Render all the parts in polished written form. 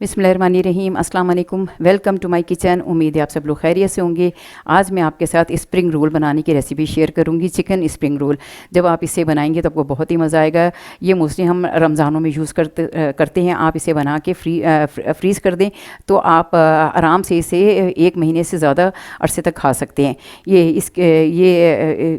बिस्मिल्लाहिर्रहमानिर्रहीम, अस्सलाम वालेकुम। Welcome to my kitchen. उम्मीद है आप सब लोग खैरियत से होंगे। आज मैं आपके साथ स्प्रिंग रोल बनाने की रेसिपी शेयर करूंगी, चिकन स्प्रिंग रोल। जब आप इसे बनाएंगे तो आपको बहुत ही मज़ा आएगा। ये मोस्टली हम रमज़ानों में यूज़ करते हैं। आप इसे बना के फ्रीज़ कर दें तो आप आराम से इसे 1 महीने से ज़्यादा अरसे तक खा सकते हैं।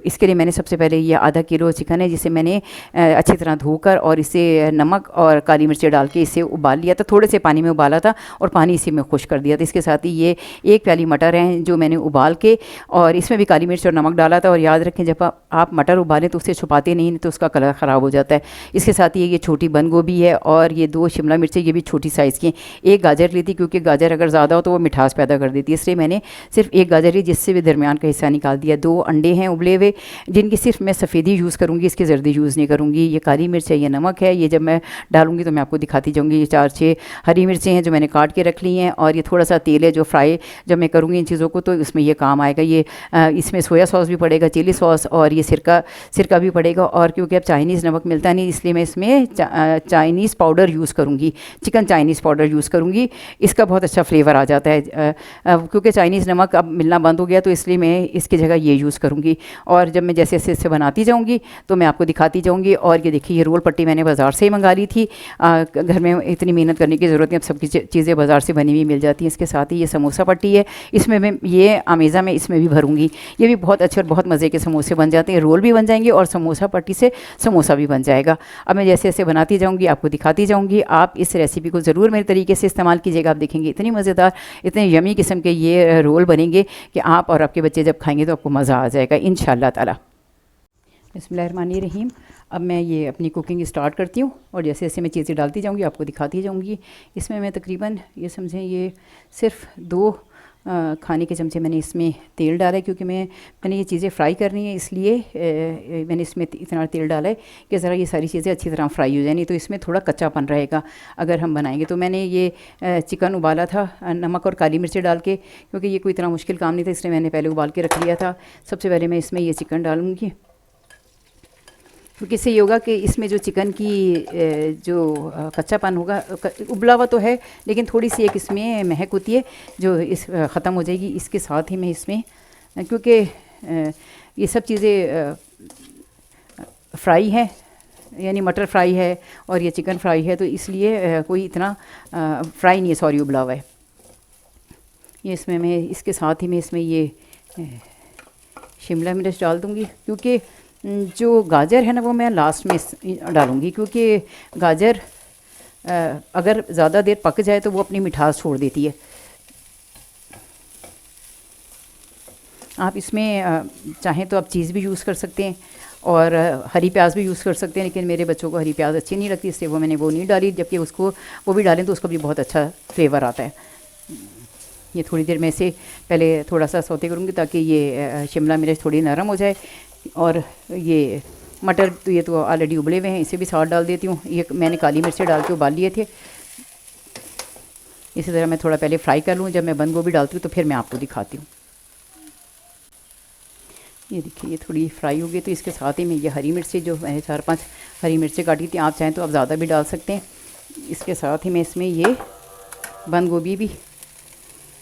इसके लिए मैंने सबसे पहले ये आधा किलो चिकन है, जिसे मैंने अच्छी तरह धोकर और इसे नमक और काली मिर्ची डाल के इसे उबाल लिया था। थोड़े से पानी में उबाला था और पानी इसी में खुश कर दिया था। इसके साथ ही ये 1 प्याली मटर हैं जो मैंने उबाल के और इसमें भी काली मिर्च और नमक डाला था। और याद रखें, जब आप मटर उबालें तो उसे छुपाते नहीं तो उसका कलर ख़राब हो जाता है। इसके साथ ही ये छोटी बंद गोभी है और ये 2 शिमला मिर्चें, ये भी छोटी साइज़ की। एक गाजर ली थी, क्योंकि गाजर अगर ज़्यादा हो तो वो मिठास पैदा कर देती है, इसलिए मैंने सिर्फ एक गाजर ली, जिससे भी दरमियान का हिस्सा निकाल दिया। 2 अंडे हैं उबले हुए, जिनकी सिर्फ मैं सफ़ेदी यूज़ करूँगी, इसकी जर्दी यूज़ नहीं करूँगी। ये काली मिर्च है, ये नमक है। ये जब मैं डालूँगी तो मैं आपको दिखाती जाऊँगी। ये 4-6 हरी मिर्चें हैं जो मैंने काट के रख ली हैं। और ये थोड़ा सा तेल है जो फ्राई जब मैं करूँगी इन चीज़ों को तो इसमें ये काम आएगा। ये इसमें सोया सॉस भी पड़ेगा, चिली सॉस, और ये सिरका भी पड़ेगा। और क्योंकि अब चाइनीज़ नमक मिलता नहीं, इसलिए मैं इसमें चाइनीज़ पाउडर यूज़ करूँगी, चिकन चाइनीज़ पाउडर यूज़ करूँगी। इसका बहुत अच्छा फ्लेवर आ जाता है। क्योंकि चाइनीज़ नमक अब मिलना बंद हो गया तो इसलिए मैं इसकी जगह ये यूज़ करूँगी। और जब मैं जैसे जैसे इससे बनाती जाऊँगी तो मैं आपको दिखाती जाऊँगी। और ये देखिए, ये रोल पट्टी मैंने बाज़ार से ही मंगा ली थी। घर में इतनी मेहनत करने की ज़रूरत नहीं, अब सबकी चीज़ें बाज़ार से बनी हुई मिल जाती हैं। इसके साथ ही ये समोसा पट्टी है, इसमें मैं ये अमेज़ा में इसमें भी भरूँगी। ये भी बहुत अच्छे और बहुत मज़े के समोसे बन जाते हैं। रोल भी बन जाएंगे और समोसा पट्टी से समोसा भी बन जाएगा। अब मैं जैसे जैसे बनाती जाऊँगी आपको दिखाती जाऊँगी। आप इस रेसिपी को ज़रूर मेरे तरीके से इस्तेमाल कीजिएगा। आप देखेंगे इतनी मज़ेदार, इतने यमी किस्म के ये रोल बनेंगे कि आप और आपके बच्चे जब खाएँगे तो आपको मज़ा आ जाएगा इंशाअल्लाह ताला। बिस्मिल्लाहिर्रहमानिर्रहीम। अब मैं ये अपनी कुकिंग स्टार्ट करती हूँ और जैसे जैसे मैं चीज़ें डालती जाऊँगी आपको दिखाती जाऊँगी। इसमें मैं तकरीबन ये समझें ये सिर्फ 2 खाने के चमचे मैंने इसमें तेल डाला है, क्योंकि मैंने ये चीज़ें फ्राई करनी है, इसलिए मैंने इसमें इतना तेल डाला है कि ज़रा ये सारी चीज़ें अच्छी तरह फ्राई हो जाए, नहीं तो इसमें थोड़ा कच्चापन रहेगा अगर हम बनाएंगे। तो मैंने ये चिकन उबाला था नमक और काली मिर्ची डाल के, क्योंकि ये कोई इतना मुश्किल काम नहीं था, इसलिए मैंने पहले उबाल के रख लिया था। सबसे पहले मैं इसमें ये चिकन डालूँगी, क्योंकि इससे ये होगा कि इसमें जो चिकन की जो कच्चापन होगा, उबला हुआ तो है लेकिन थोड़ी सी एक इसमें महक होती है जो ख़त्म हो जाएगी। इसके साथ ही मैं इसमें, क्योंकि ये सब चीज़ें फ्राई है, यानी मटर फ्राई है और ये चिकन फ्राई है, तो इसलिए कोई इतना फ्राई नहीं है, सॉरी उबला हुआ है। ये इसमें मैं इसके साथ ही मैं इसमें ये शिमला मिर्च डाल दूँगी, क्योंकि जो गाजर है ना वो मैं लास्ट में डालूँगी, क्योंकि गाजर अगर ज़्यादा देर पक जाए तो वो अपनी मिठास छोड़ देती है। आप इसमें चाहें तो आप चीज़ भी यूज़ कर सकते हैं और हरी प्याज भी यूज़ कर सकते हैं, लेकिन मेरे बच्चों को हरी प्याज अच्छी नहीं लगती, इसलिए मैंने वो नहीं डाली। जबकि उसको वो भी डालें तो उसका भी बहुत अच्छा फ्लेवर आता है। ये थोड़ी देर में से पहले थोड़ा सा सौते करूँगी ताकि ये शिमला मिर्च थोड़ी नरम हो जाए। और ये मटर तो ये तो ऑलरेडी उबले हुए हैं, इसे भी साथ डाल देती हूँ। ये मैंने काली मिर्च डाल के उबाल लिए थे। इसी तरह मैं थोड़ा पहले फ्राई कर लूँ, जब मैं बंद गोभी डालती हूँ तो फिर मैं आपको दिखाती हूँ। ये देखिए, ये थोड़ी फ्राई हो गई तो इसके साथ ही मैं ये हरी मिर्ची, जो मैंने 4-5 हरी मिर्चें काटी थी, आप चाहें तो आप ज़्यादा भी डाल सकते हैं। इसके साथ ही मैं इसमें ये बंद गोभी भी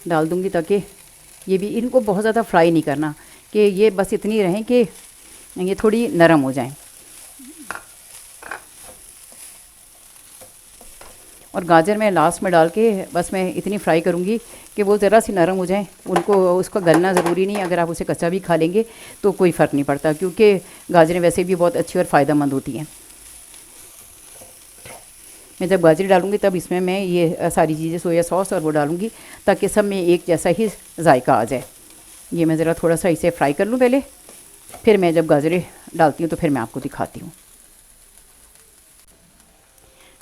डाल दूँगी, ताकि ये भी, इनको बहुत ज़्यादा फ्राई नहीं करना, कि ये बस इतनी रहें कि ये थोड़ी नरम हो जाएं। और गाजर मैं लास्ट में डाल के बस मैं इतनी फ्राई करूँगी कि वो ज़रा सी नरम हो जाएं। उसका गलना ज़रूरी नहीं, अगर आप उसे कच्चा भी खा लेंगे तो कोई फ़र्क नहीं पड़ता, क्योंकि गाजरें वैसे भी बहुत अच्छी और फ़ायदेमंद होती हैं। मैं जब गाजर डालूँगी तब इसमें मैं ये सारी चीज़ें सोया सॉस और वो डालूँगी, ताकि सब में एक जैसा ही जायका आ जाए। ये मैं ज़रा थोड़ा सा इसे फ्राई कर लूँ पहले, फिर मैं जब गाजरें डालती हूँ तो फिर मैं आपको दिखाती हूँ।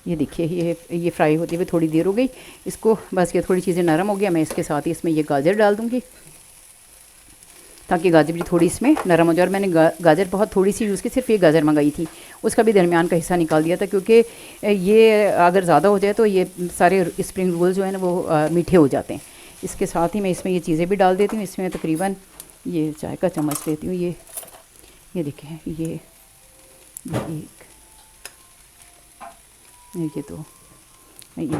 ये देखिए, ये फ्राई होते हुए थोड़ी देर हो गई, इसको बस ये थोड़ी चीज़ें नरम हो गया। मैं इसके साथ ही इसमें ये गाजर डाल दूँगी, ताकि गाजर भी थोड़ी इसमें नरम हो जाए। और मैंने गाजर बहुत थोड़ी सी यूज़ की, सिर्फ ये गाजर मंगाई थी, उसका भी दरमियान का हिस्सा निकाल दिया था, क्योंकि ये अगर ज़्यादा हो जाए तो ये सारे स्प्रिंग रोल जो है ना वो मीठे हो जाते हैं। इसके साथ ही मैं इसमें ये चीज़ें भी डाल देती हूँ। इसमें तकरीबन ये चाय का चम्मच लेती हूँ। ये देखिए, ये एक, ये तो ये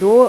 2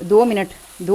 2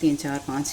3 4 5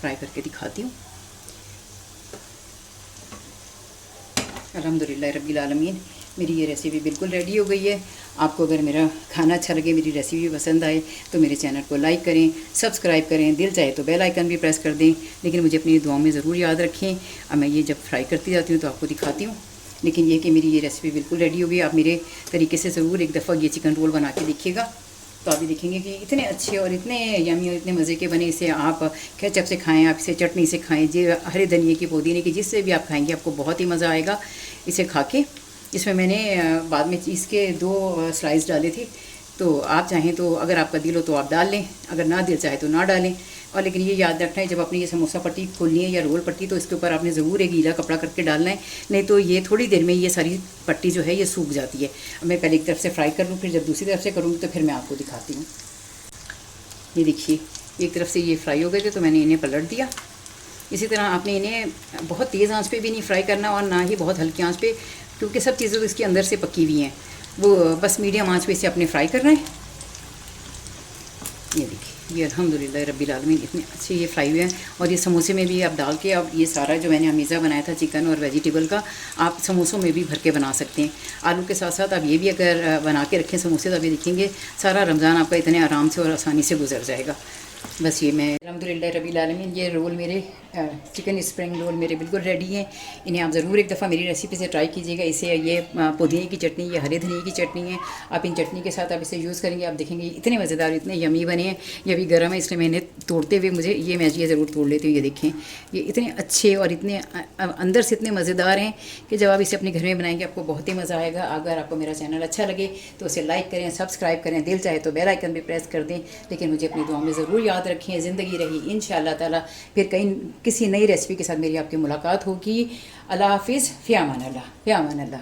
फ्राई करके दिखाती हूँ। अल्हम्दुलिल्लाह रब्बिल आलमीन, मेरी ये रेसिपी बिल्कुल रेडी हो गई है। आपको अगर मेरा खाना अच्छा लगे, मेरी रेसिपी पसंद आए तो मेरे चैनल को लाइक करें, सब्सक्राइब करें, दिल चाहे तो बेल आइकन भी प्रेस कर दें। लेकिन मुझे अपनी दुआओं में ज़रूर याद रखें। अब मैं ये जब फ्राई करती जाती हूँ तो आपको दिखाती हूँ। लेकिन ये कि मेरी ये रेसिपी बिल्कुल रेडी हो गई। आप मेरे तरीके से ज़रूर एक दफ़ा ये चिकन रोल बना के देखिएगा, तो आप भी देखेंगे कि इतने अच्छे और इतने यमी और इतने मज़े के बने। इसे आप केचप से खाएं, आप इसे चटनी से खाएं, हरे धनिए की, पुदीने की, जिससे भी आप खाएंगे आपको बहुत ही मज़ा आएगा इसे खा के। इसमें मैंने बाद में चीज़ के 2 स्लाइस डाले थे, तो आप चाहें तो अगर आपका दिल हो तो आप डाल लें, अगर ना दिल चाहे तो ना डालें। और लेकिन ये याद रखना है, जब अपनी ये समोसा पट्टी खोलनी है या रोल पट्टी, तो इसके ऊपर आपने ज़रूर एक गीला कपड़ा करके डालना है, नहीं तो ये थोड़ी देर में ये सारी पट्टी जो है ये सूख जाती है। मैं पहले एक तरफ से फ्राई कर लूँ, फिर जब दूसरी तरफ से करूँगी तो फिर मैं आपको दिखाती हूँ। ये देखिए, एक तरफ से ये फ्राई हो गए थे तो मैंने इन्हें पलट दिया। इसी तरह आपने इन्हें बहुत तेज़ आंच पे भी नहीं फ्राई करना और ना ही बहुत हल्की आंच पे, क्योंकि सब चीज़ें तो इसके अंदर से पकी हुई हैं। वो बस मीडियम आंच पे इसे अपने फ्राई करना है। ये देखिए, ये अल्हम्दुलिल्लाह रब्बिल आलमीन इतने अच्छे ये फ्राई हुए हैं। और ये समोसे में भी आप डाल के, अब ये सारा जो मैंने हमीज़ा बनाया था चिकन और वेजिटेबल का, आप समोसों में भी भर के बना सकते हैं। आलू के साथ साथ आप ये भी अगर बना के रखें समोसे, तो अभी देखेंगे सारा रमज़ान आपका इतने आराम से और आसानी से गुजर जाएगा। बस ये मैं अल्हम्दुलिल्लाह रब्बिल आलमीन, ये रोल मेरे चिकन स्प्रिंग रोल मेरे बिल्कुल रेडी हैं। इन्हें आप ज़रूर एक दफ़ा मेरी रेसिपी से ट्राई कीजिएगा। इसे ये पुदीने की चटनी, ये हरे धनिए की चटनी है, आप इन चटनी के साथ आप इसे यूज़ करेंगे, आप देखेंगे इतने मज़ेदार, इतने यमी बने हैं। ये अभी गर्म है इसलिए मैंने तोड़ते हुए मैं ये ज़रूर तोड़ लेती हूँ। ये देखें, ये इतने अच्छे और इतने अंदर से इतने मज़ेदार हैं कि जब आप इसे अपने घर में बनाएंगे आपको बहुत ही मज़ा आएगा। अगर आपको मेरा चैनल अच्छा लगे तो उसे लाइक करें, सब्सक्राइब करें, दिल चाहे तो बेल आइकन भी प्रेस कर दें। लेकिन मुझे अपनी दुआ में ज़रूर याद रखें। ज़िंदगी रही इंशाअल्लाह ताला फिर कहीं किसी नई रेसिपी के साथ मेरी आपकी मुलाकात होगी। अल्लाह हाफिज़, फ़ी अमान अल्लाह, फ़ी अमान अल्लाह।